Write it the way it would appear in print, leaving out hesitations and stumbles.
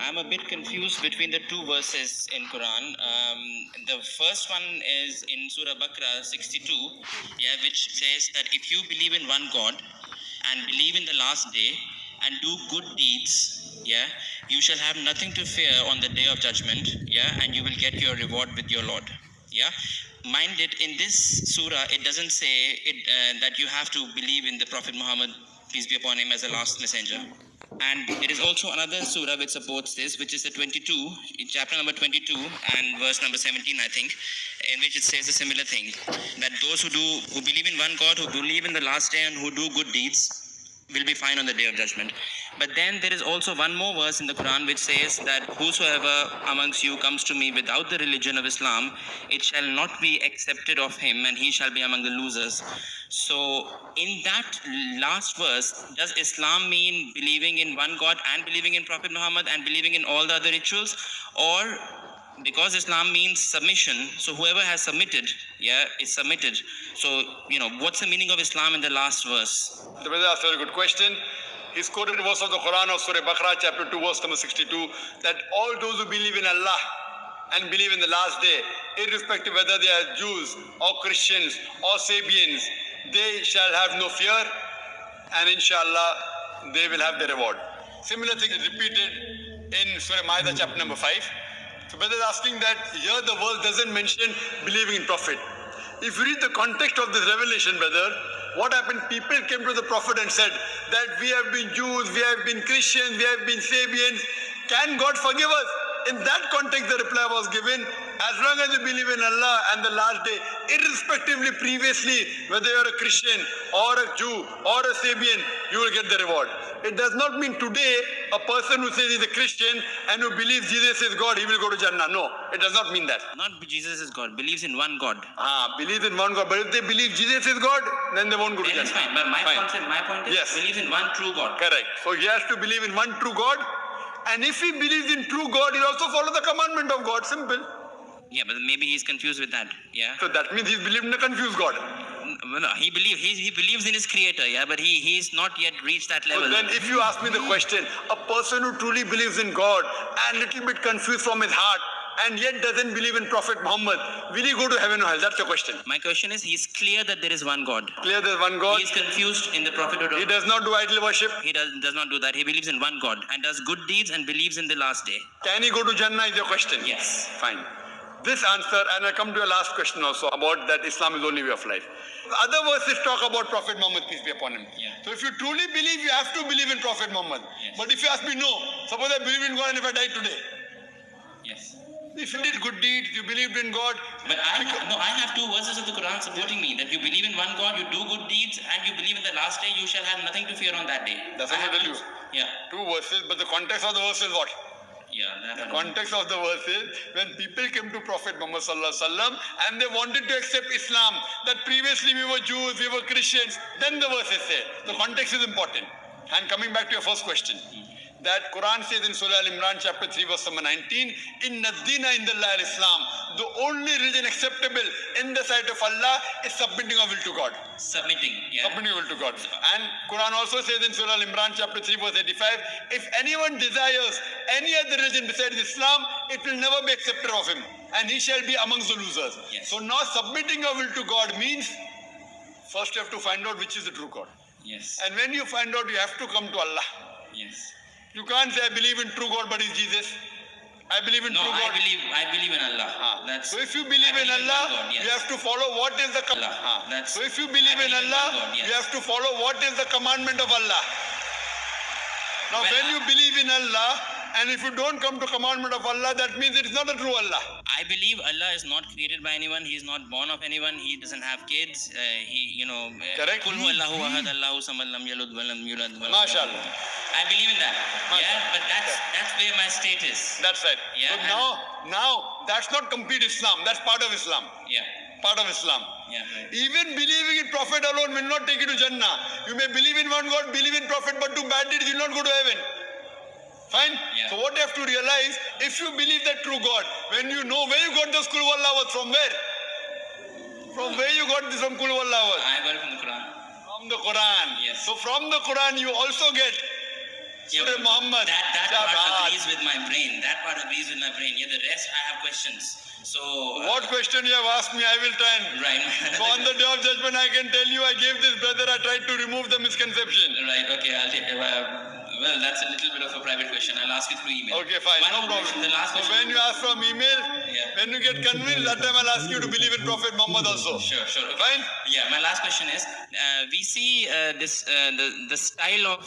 I'm a bit confused between the two verses in Quran. The first one is in Surah Baqarah 62, which says that if you believe in one God and believe in the last day and do good deeds, you shall have nothing to fear on the day of judgment, and you will get your reward with your Lord. Mind it, in this surah, it doesn't say that you have to believe in the Prophet Muhammad, peace be upon him, as a last messenger. And there is also another surah which supports this, which is the 22, chapter number 22 and verse number 17, I think, in which it says a similar thing, that those who believe in one God, who believe in the last day and who do good deeds, will be fine on the day of judgment. But then there is also one more verse in the Quran which says that whosoever amongst you comes to me without the religion of Islam, it shall not be accepted of him, and he shall be among the losers. So in that last verse, does Islam mean believing in one God and believing in Prophet Muhammad and believing in all the other rituals? Or because Islam means submission, so whoever has submitted, is submitted. So, what's the meaning of Islam in the last verse? The brother asked a very good question. He's quoted a verse of the Quran of Surah Baqarah, chapter 2, verse number 62, that all those who believe in Allah and believe in the last day, irrespective whether they are Jews or Christians or Sabians, they shall have no fear, and inshallah, they will have the reward. Similar thing is repeated in Surah Ma'idah, chapter number 5. So brother is asking that here the verse doesn't mention believing in Prophet. If you read the context of this revelation, brother, what happened? People came to the Prophet and said that we have been Jews, we have been Christians, we have been Sabians. Can God forgive us? In that context, the reply was given, as long as you believe in Allah and the last day, irrespectively previously, whether you're a Christian or a Jew or a Sabian, you will get the reward. It does not mean today a person who says he's a Christian and who believes Jesus is God, he will go to Jannah. No, it does not mean that. Not Jesus is God, believes in one God. Believes in one God. But if they believe Jesus is God, then they won't go to Jannah. That's fine. But my point is, believes in one true God. Correct. So he has to believe in one true God. And if he believes in true God, he'll also follow the commandment of God. Simple. Yeah, but maybe he's confused with that. Yeah. So that means he's believed in a confused God. No, he believes in his creator, but he's not yet reached that level. So then if you ask me the question, a person who truly believes in God and little bit confused from his heart and yet doesn't believe in Prophet Muhammad, will he go to heaven or hell? That's your question. My question is, he's clear that there is one God. Clear there is one God. He's confused in the prophethood. He does not do idol worship. He does not do that. He believes in one God and does good deeds and believes in the last day. Can he go to Jannah is your question? Yes. Fine. This answer, and I come to your last question also about that Islam is the only way of life. Other verses talk about Prophet Muhammad, peace be upon him. Yeah. So if you truly believe, you have to believe in Prophet Muhammad. Yes. But if you ask me, no, suppose I believe in God and if I die today. Yes. If you did good deeds, you believed in God. But I have two verses of the Quran supporting me, that you believe in one God, you do good deeds, and you believe in the last day, you shall have nothing to fear on that day. That's what I tell you. Yeah. Two verses, but the context of the verse is what? Yeah, the context of the verse is when people came to Prophet Muhammad sallallahu alaihi wasallam and they wanted to accept Islam, that previously we were Jews, we were Christians, then the verses say. The context is important. And coming back to your first question, that Quran says in Surah Al-Imran chapter 3 verse number 19, Inna Dina Indallah al-Islam, the only religion acceptable in the sight of Allah is submitting our will to God. Submitting will to God. And Quran also says in Surah Al-Imran chapter 3 verse 85, if anyone desires any other religion besides Islam, it will never be accepted of him, and he shall be amongst the losers. Yes. So now submitting our will to God means first you have to find out which is the true God. Yes. And when you find out, you have to come to Allah. Yes. You can't say I believe in true God but it's Jesus. I believe in true God. I believe in Allah. So if you believe in Allah, God, yes. you have to follow what is the So if you believe in Allah, God, yes. you have to follow what is the commandment of Allah. Now when you believe in Allah, and if you don't come to commandment of Allah, that means it is not a true Allah. I believe Allah is not created by anyone. He is not born of anyone. He doesn't have kids. Correct. Qul huwa Allahu ahad, Allahu samad, lam yalid wa lam yulad wa lam MashaAllah. I believe in that. But that's where my state is. That's right. Yeah, so now that's not complete Islam. That's part of Islam. Yeah. Part of Islam. Yeah, right. Even believing in Prophet alone will not take you to Jannah. You may believe in one God, believe in Prophet, but do bad deeds, you will not go to heaven. Fine? Yeah. So what you have to realize, if you believe that true God, when you know where you got this Qul Wallahu was from where? From where you got this from Qul Wallahu was? I got it from the Quran. From the Quran. Yes. So from the Quran you also get Surah Muhammad. That Kya part baat. agrees with my brain. That part agrees with my brain. Yeah, the rest I have questions. So What question you have asked me, I will try and... right. So on the day of judgment, I can tell you, I gave this brother, I tried to remove the misconception. Right. Okay. I'll take. Well, that's a little bit of a private question. I'll ask you through email. Okay, fine, One no more problem. question, the last So question. when you ask from email, Yeah. when you get convinced, that time I'll ask you to believe in Prophet Muhammad also. Sure. Okay. Fine? Yeah. My last question is: we see the style of